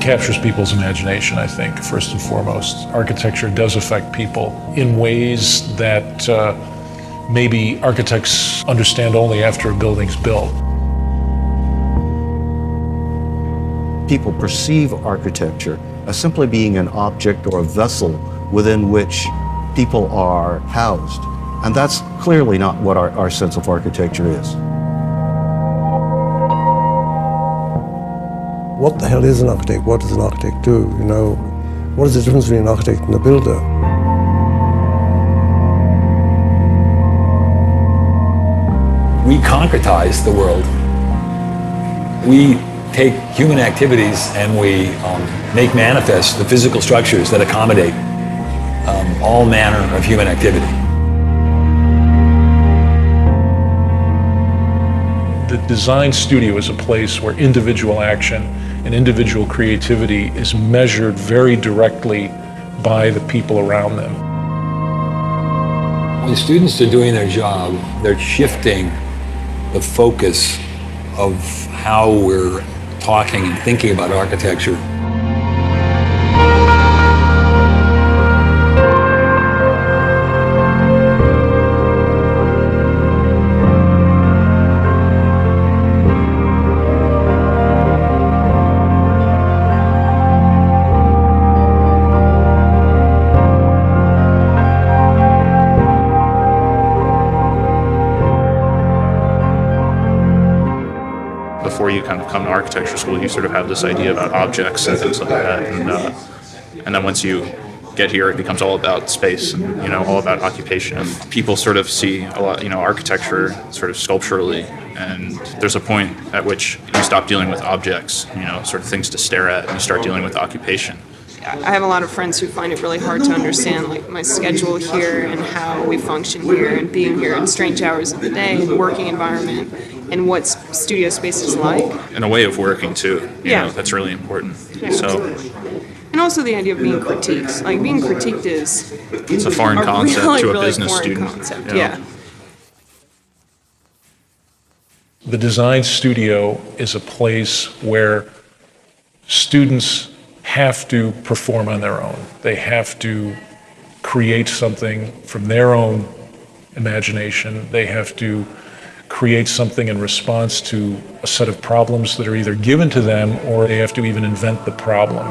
captures people's imagination, I think, first and foremost. Architecture does affect people in ways that maybe architects understand only after a building's built. People perceive architecture as simply being an object or a vessel within which people are housed. And that's clearly not what our sense of architecture is. What the hell is an architect? What does an architect do? You know, what is the difference between an architect and a builder? We concretize the world. We take human activities and we make manifest the physical structures that accommodate all manner of human activity. The design studio is a place where individual action and individual creativity is measured very directly by the people around them. When students are doing their job, they're shifting the focus of how we're talking and thinking about architecture. Before you kind of come to architecture school, you sort of have this idea about objects and things like that, and then once you get here, it becomes all about space and all about occupation. And people sort of see a lot, architecture sort of sculpturally, and there's a point at which you stop dealing with objects, sort of things to stare at, and you start dealing with occupation. I have a lot of friends who find it really hard to understand my schedule here and how we function here and being here in strange hours of the day and working environment and what studio space is like. And a way of working too, that's really important. Yeah. So, and also the idea of being critiqued. Being critiqued is it's a foreign concept to a business student. Concept. Yeah. The design studio is a place where students have to perform on their own. They have to create something from their own imagination. They have to create something in response to a set of problems that are either given to them or they have to even invent the problem.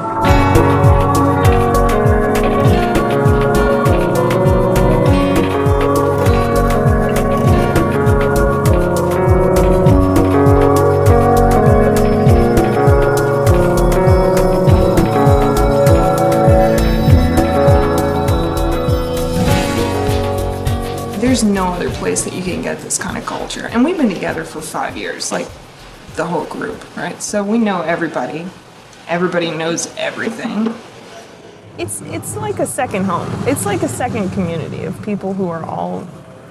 There's no other place that you can get this kind of culture. And we've been together for 5 years, the whole group, right? So we know everybody. Everybody knows everything. It's like a second home. It's like a second community of people who are all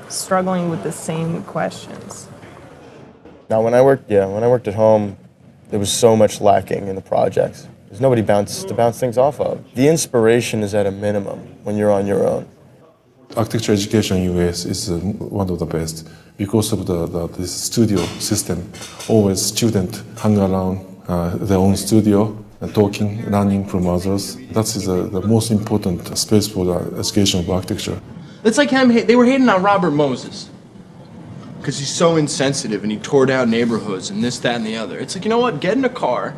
struggling with the same questions. Now, when I worked at home, there was so much lacking in the projects. There's nobody to bounce things off of. The inspiration is at a minimum when you're on your own. Architecture education in US is one of the best because of this studio system. Always students hang around their own studio and talking, learning from others. That is the most important space for the education of architecture. It's like they were hating on Robert Moses because he's so insensitive and he tore down neighborhoods and this, that, and the other. It's like, you know what? Get in a car,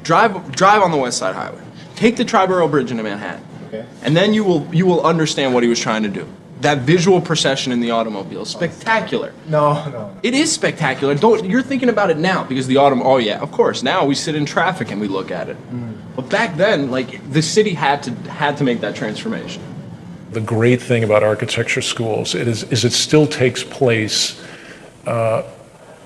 drive on the West Side Highway, take the Triborough Bridge into Manhattan. Okay. And then you will understand what he was trying to do. That visual procession in the automobile is spectacular. No. It is spectacular. You're thinking about it now because oh yeah, of course. Now we sit in traffic and we look at it. But back then, the city had to make that transformation. The great thing about architecture schools is it still takes place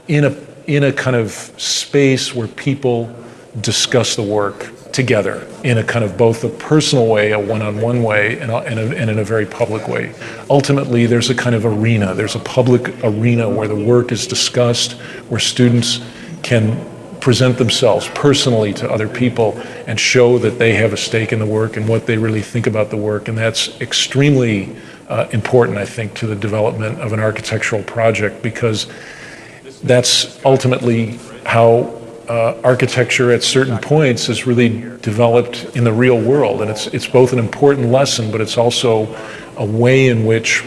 in a kind of space where people discuss the work together in a kind of both a personal way, a one-on-one way, and in a very public way. Ultimately, there's a kind of arena. There's a public arena where the work is discussed, where students can present themselves personally to other people and show that they have a stake in the work and what they really think about the work. And that's extremely important, I think, to the development of an architectural project, because that's ultimately how architecture at certain points is really developed in the real world, and it's both an important lesson, but it's also a way in which,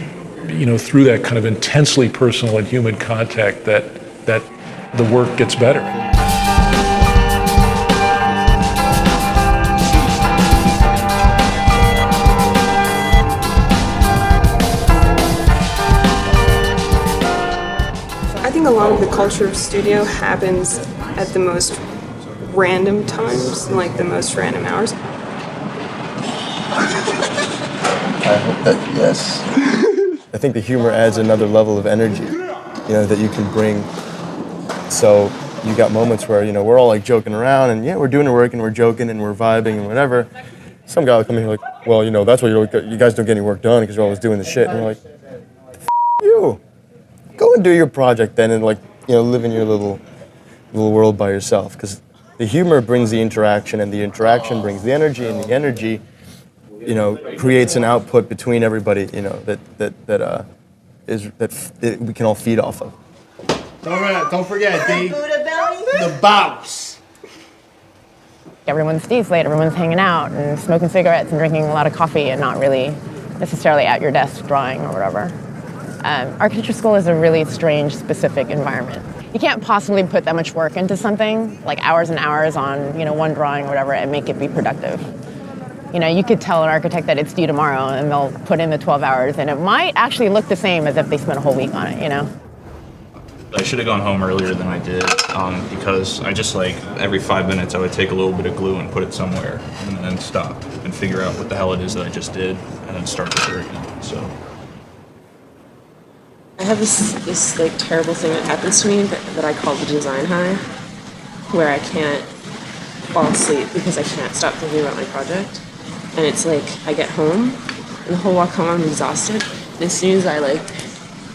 through that kind of intensely personal and human contact, that the work gets better. I think a lot of the culture of studio happens at the most random times, like the most random hours. I hope that, yes. I think the humor adds another level of energy, that you can bring. So you got moments where, we're all like joking around and yeah, we're doing the work and we're joking and we're vibing and whatever. Some guy will come in here like, well, that's why you guys don't get any work done because you're always doing the shit. And we're like, you. Go and do your project then and live in your little world by yourself. Because the humor brings the interaction and the interaction brings the energy and the energy, creates an output between everybody, that we can all feed off of. Don't forget, D, the boss. Everyone stays late, everyone's hanging out and smoking cigarettes and drinking a lot of coffee and not really necessarily at your desk drawing or whatever. Architecture school is a really strange, specific environment. You can't possibly put that much work into something, like hours and hours on, one drawing or whatever, and make it be productive. You could tell an architect that it's due tomorrow and they'll put in the 12 hours and it might actually look the same as if they spent a whole week on it, I should have gone home earlier than I did because I just every 5 minutes I would take a little bit of glue and put it somewhere and then stop and figure out what the hell it is that I just did and then start the work again. So I have this terrible thing that happens to me that I call the design high, where I can't fall asleep because I can't stop thinking about my project. And it's I get home and the whole walk home I'm exhausted. And as soon as I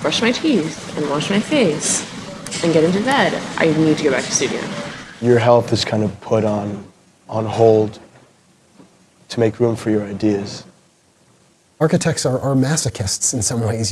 brush my teeth and wash my face and get into bed, I need to go back to studio. Your health is kind of put on hold to make room for your ideas. Architects are masochists in some ways.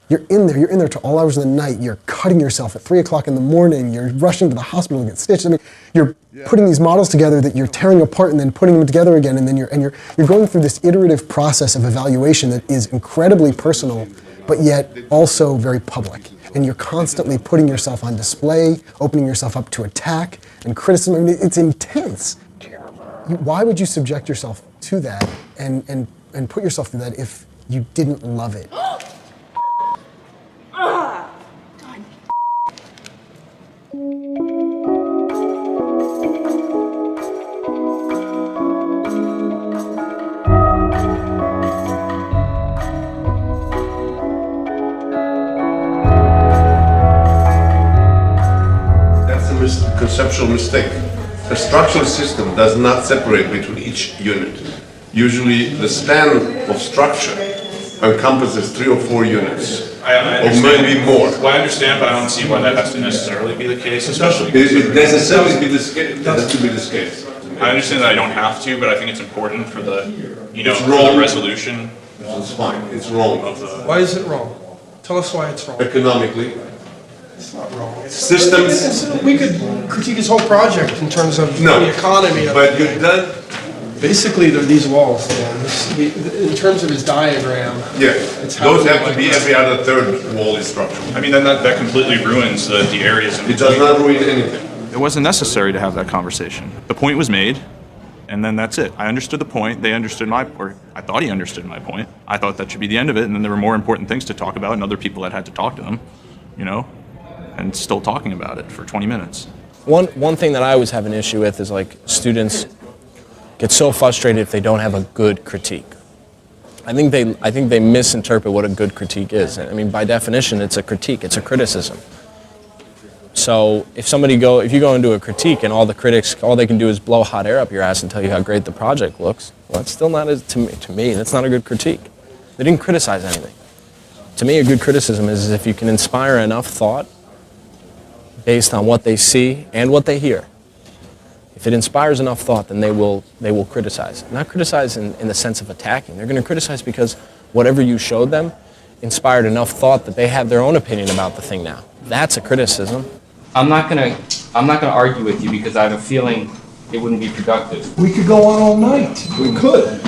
You're in there till all hours of the night. You're cutting yourself at 3 o'clock in the morning. You're rushing to the hospital to get stitched. You're putting these models together that you're tearing apart and then putting them together again. And then you're going through this iterative process of evaluation that is incredibly personal, but yet also very public. And you're constantly putting yourself on display, opening yourself up to attack and criticism. It's intense. Why would you subject yourself to that and put yourself through that if you didn't love it? Conceptual mistake. A structural system does not separate between each unit. Usually the span of structure encompasses 3 or 4 units. Or maybe more. Well, I understand, but I don't see why that has to necessarily be the case, especially it necessarily be the case. It has to be this case. I understand that I don't have to, but I think it's important for the, It's wrong. the resolution. It's fine. It's wrong. Why is it wrong? Tell us why it's wrong. Economically. It's not wrong. Systems. We could critique his whole project in terms of the economy. But you've done. Basically, they're these walls. In terms of his diagram. Yeah. Those have to be every other third wall is structural. I mean, then that completely ruins the areas. It does not ruin anything. It wasn't necessary to have that conversation. The point was made, and then that's it. I understood the point. They understood or I thought he understood my point. I thought that should be the end of it, and then there were more important things to talk about and other people that had to talk to them, and still talking about it for 20 minutes. One thing that I always have an issue with is students get so frustrated if they don't have a good critique. I think they misinterpret what a good critique is. I mean, by definition, it's a critique, it's a criticism. So if you go into a critique and all they can do is blow hot air up your ass and tell you how great the project looks, well, it's still not, to me, that's not a good critique. They didn't criticize anything. To me, a good criticism is if you can inspire enough thought based on what they see and what they hear. If it inspires enough thought, then they will criticize. Not criticize in the sense of attacking. They're going to criticize because whatever you showed them inspired enough thought that they have their own opinion about the thing now. That's a criticism. I'm not going to I'm not going to argue with you because I have a feeling it wouldn't be productive. We could go on all night. We could.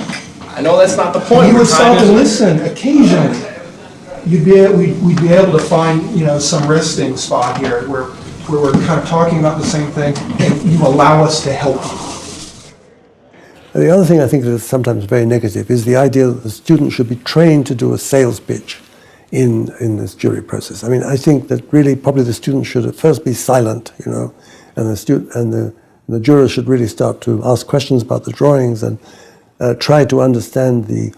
I know that's not the point. You We're would stop trying and to listen occasionally. We'd be able to find, some resting spot here where we're kind of talking about the same thing, and you allow us to help you. The other thing I think that is sometimes very negative is the idea that the student should be trained to do a sales pitch in this jury process. I mean, I think that really probably the student should at first be silent, and the jurors should really start to ask questions about the drawings and try to understand the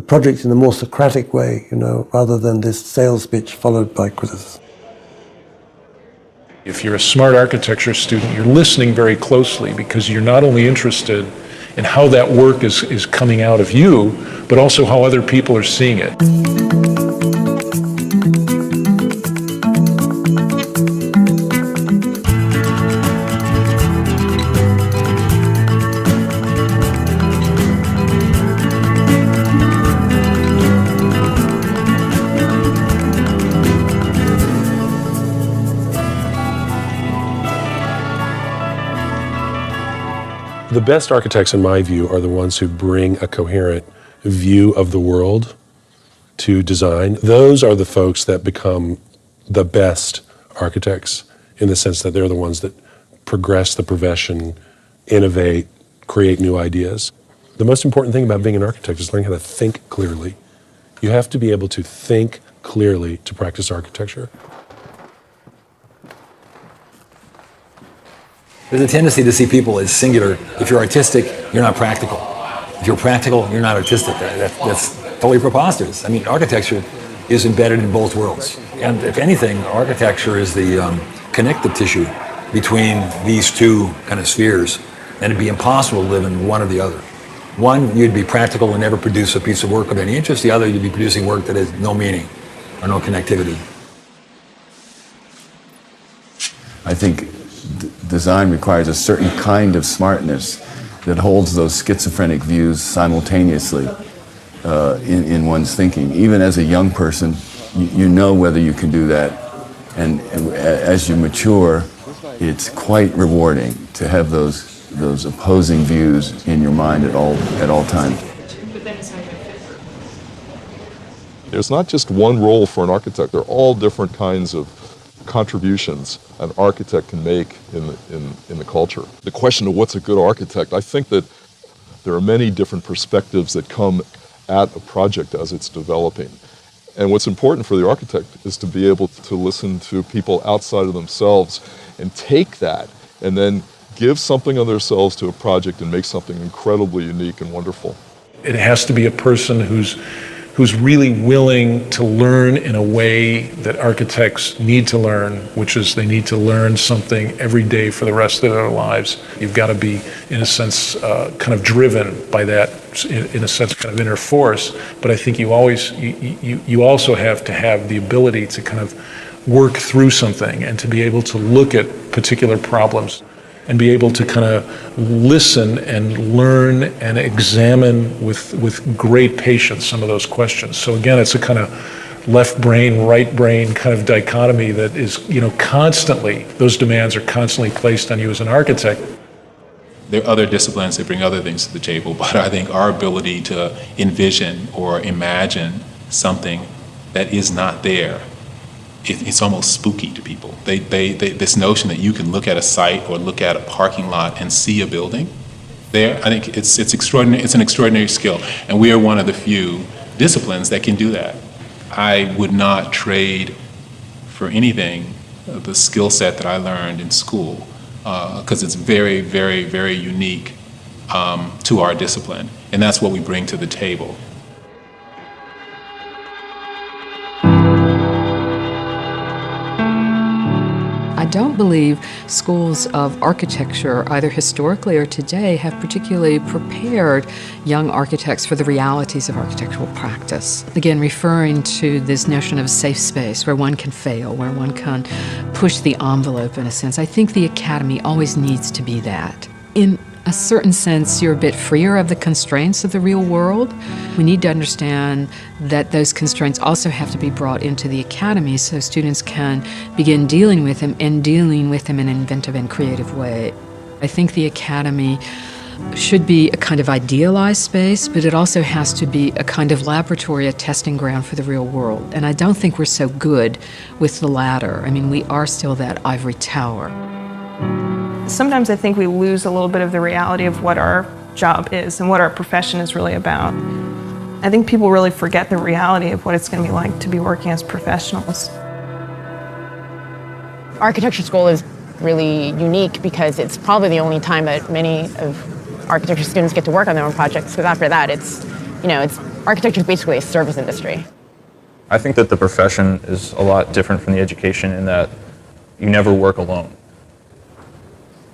project in a more Socratic way, rather than this sales pitch followed by criticism. If you're a smart architecture student, you're listening very closely because you're not only interested in how that work is coming out of you, but also how other people are seeing it. The best architects, in my view, are the ones who bring a coherent view of the world to design. Those are the folks that become the best architects in the sense that they're the ones that progress the profession, innovate, create new ideas. The most important thing about being an architect is learning how to think clearly. You have to be able to think clearly to practice architecture. There's a tendency to see people as singular. If you're artistic, you're not practical. If you're practical, you're not artistic. That's totally preposterous. I mean, architecture is embedded in both worlds. And if anything, architecture is the connective tissue between these two kind of spheres. And it'd be impossible to live in one or the other. One, you'd be practical and never produce a piece of work of any interest. The other, you'd be producing work that has no meaning or no connectivity. I think design requires a certain kind of smartness that holds those schizophrenic views simultaneously in one's thinking. Even as a young person, you know whether you can do that. And as you mature, it's quite rewarding to have those opposing views in your mind at all times. There's not just one role for an architect. There are all different kinds of contributions an architect can make in the culture. The question of what's a good architect, I think that there are many different perspectives that come at a project as it's developing. And what's important for the architect is to be able to listen to people outside of themselves and take that and then give something of themselves to a project and make something incredibly unique and wonderful. It has to be a person who's really willing to learn in a way that architects need to learn, which is they need to learn something every day for the rest of their lives. You've got to be, in a sense, kind of driven by that, in a sense, kind of inner force. But I think you also have to have the ability to kind of work through something and to be able to look at particular problems and be able to kind of listen and learn and examine with great patience some of those questions. So again, it's a kind of left brain, right brain kind of dichotomy that is, constantly, those demands are constantly placed on you as an architect. There are other disciplines that bring other things to the table, but I think our ability to envision or imagine something that is not there, it's almost spooky to people. This notion that you can look at a site or look at a parking lot and see a building there, I think it's extraordinary. It's an extraordinary skill, and we are one of the few disciplines that can do that. I would not trade for anything the skill set that I learned in school, because it's very, very, very unique to our discipline, and that's what we bring to the table. I don't believe schools of architecture, either historically or today, have particularly prepared young architects for the realities of architectural practice. Again, referring to this notion of a safe space where one can fail, where one can push the envelope in a sense. I think the academy always needs to be that. In a certain sense, you're a bit freer of the constraints of the real world. We need to understand that those constraints also have to be brought into the academy so students can begin dealing with them and dealing with them in an inventive and creative way. I think the academy should be a kind of idealized space, but it also has to be a kind of laboratory, a testing ground for the real world. And I don't think we're so good with the latter. I mean, we are still that ivory tower. Sometimes I think we lose a little bit of the reality of what our job is and what our profession is really about. I think people really forget the reality of what it's going to be like to be working as professionals. Architecture school is really unique because it's probably the only time that many of architecture students get to work on their own projects, because after that architecture is basically a service industry. I think that the profession is a lot different from the education in that you never work alone.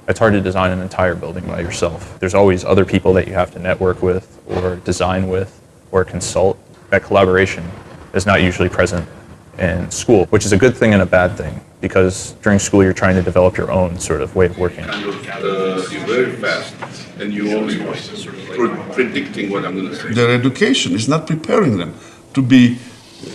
It's hard to design an entire building by yourself. There's always other people that you have to network with or design with or consult. That collaboration is not usually present in school, which is a good thing and a bad thing, because during school you're trying to develop your own sort of way of working. You're very fast and you're always predicting what I'm going to say. Their education is not preparing them to be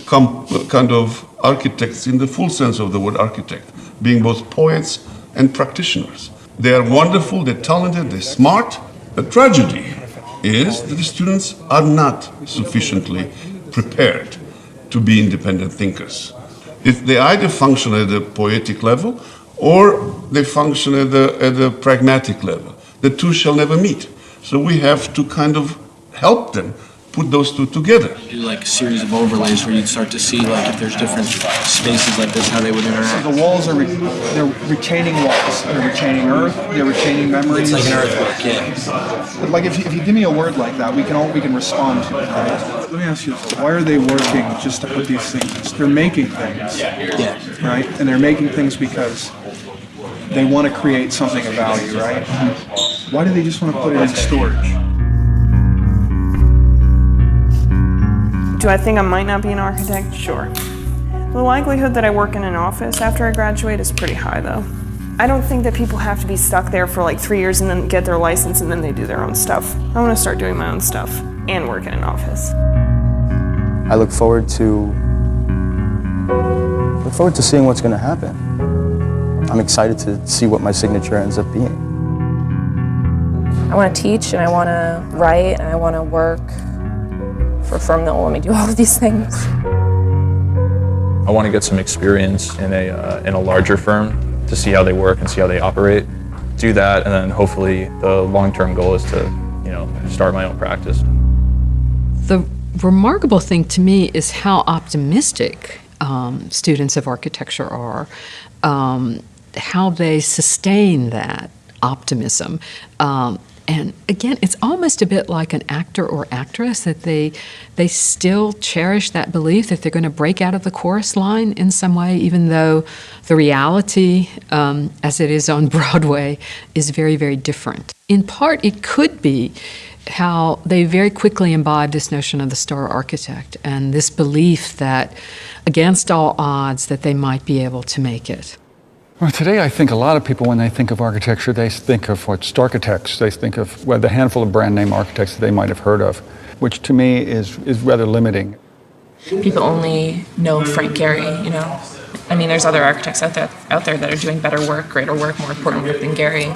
kind of architects in the full sense of the word architect, being both poets and practitioners. They are wonderful, they're talented, they're smart. The tragedy is that the students are not sufficiently prepared to be independent thinkers. They either function at the poetic level or they function at the pragmatic level. The two shall never meet. So we have to kind of help them put those two together. Do like a series of overlays where you'd start to see like if there's different spaces like this, how they would interact. So the walls are they're retaining walls. They're retaining earth. They're retaining memories. It's like an earthwork, yeah. But like if you give me a word like that, we can respond to it. Right? Let me ask you this: why are they working just to put these things? They're making things. Yeah. Right, and they're making things because they want to create something of value, right? Why do they just want to put it in storage? Do I think I might not be an architect? Sure. The likelihood that I work in an office after I graduate is pretty high, though. I don't think that people have to be stuck there for like 3 years and then get their license and then they do their own stuff. I want to start doing my own stuff and work in an office. I look forward to seeing what's going to happen. I'm excited to see what my signature ends up being. I want to teach and I want to write and I want to work for a firm that will let me do all of these things. I want to get some experience in a larger firm to see how they work and see how they operate. Do that, and then hopefully the long-term goal is to, start my own practice. The remarkable thing to me is how optimistic students of architecture are, how they sustain that optimism. And again, it's almost a bit like an actor or actress, that they still cherish that belief that they're going to break out of the chorus line in some way, even though the reality, as it is on Broadway, is very, very different. In part, it could be how they very quickly imbibe this notion of the star architect and this belief that, against all odds, that they might be able to make it. Well, today I think a lot of people, when they think of architecture, they think of architects. They think of the handful of brand name architects that they might have heard of, which to me is rather limiting. People only know Frank Gehry, I mean, there's other architects out there that are doing better work, greater work, more important work than Gehry.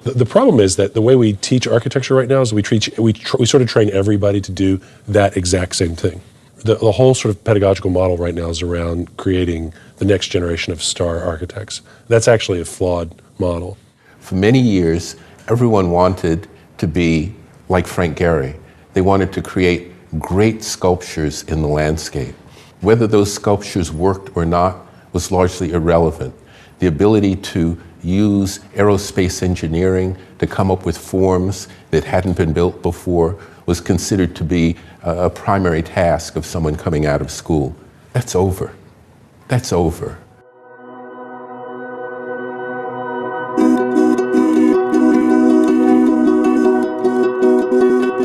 The problem is that the way we teach architecture right now is we sort of train everybody to do that exact same thing. The whole sort of pedagogical model right now is around creating the next generation of star architects. That's actually a flawed model. For many years, everyone wanted to be like Frank Gehry. They wanted to create great sculptures in the landscape. Whether those sculptures worked or not was largely irrelevant. The ability to use aerospace engineering to come up with forms that hadn't been built before was considered to be a primary task of someone coming out of school. That's over. That's over.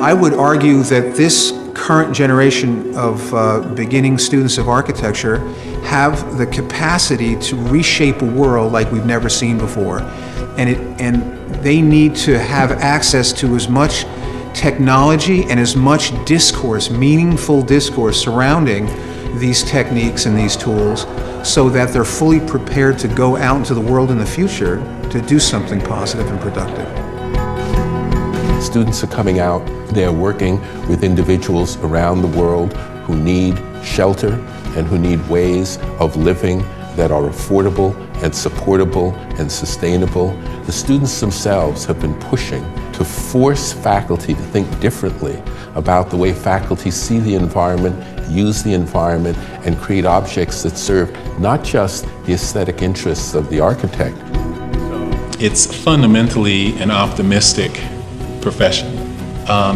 I would argue that this current generation of beginning students of architecture have the capacity to reshape a world like we've never seen before. And they need to have access to as much technology and as much discourse, meaningful discourse surrounding these techniques and these tools so that they're fully prepared to go out into the world in the future to do something positive and productive. Students are coming out, they're working with individuals around the world who need shelter and who need ways of living that are affordable and supportable and sustainable. The students themselves have been pushing to force faculty to think differently about the way faculty see the environment, use the environment, and create objects that serve not just the aesthetic interests of the architect. It's fundamentally an optimistic profession.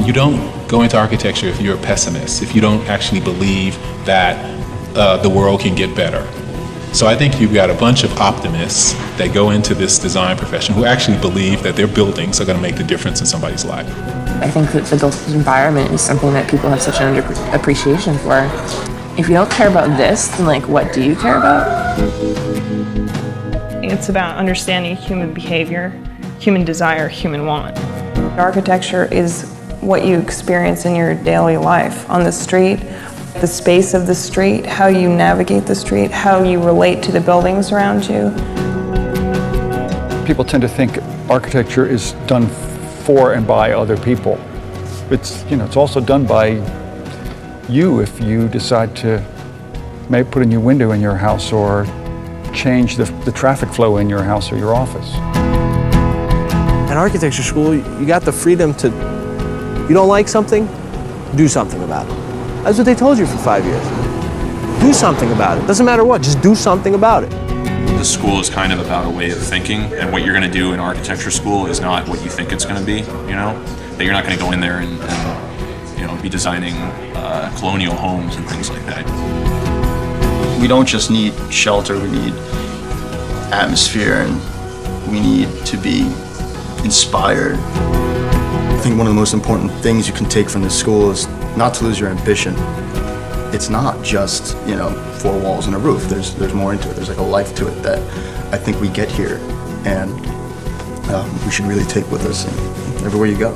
You don't go into architecture if you're a pessimist, if you don't actually believe that the world can get better. So I think you've got a bunch of optimists that go into this design profession who actually believe that their buildings are going to make the difference in somebody's life. I think that the built environment is something that people have such an appreciation for. If you don't care about this, then like what do you care about? It's about understanding human behavior, human desire, human want. Architecture is what you experience in your daily life on the street, the space of the street, how you navigate the street, how you relate to the buildings around you. People tend to think architecture is done for and by other people. It's also done by you if you decide to maybe put a new window in your house or change the traffic flow in your house or your office. At architecture school, you got the freedom to, you don't like something, do something about it. That's what they told you for 5 years. Do something about it. Doesn't matter what, just do something about it. The school is kind of about a way of thinking, and what you're going to do in architecture school is not what you think it's going to be, you know? That you're not going to go in there and be designing colonial homes and things like that. We don't just need shelter, we need atmosphere, and we need to be inspired. I think one of the most important things you can take from this school is not to lose your ambition. It's not just, 4 walls and a roof. There's more into it. There's like a life to it that I think we get here, and we should really take with us everywhere you go.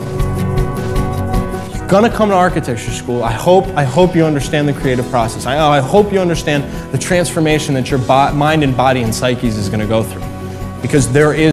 You're gonna come to architecture school. I hope you understand the creative process. I hope you understand the transformation that your mind and body and psyche is gonna go through, because there is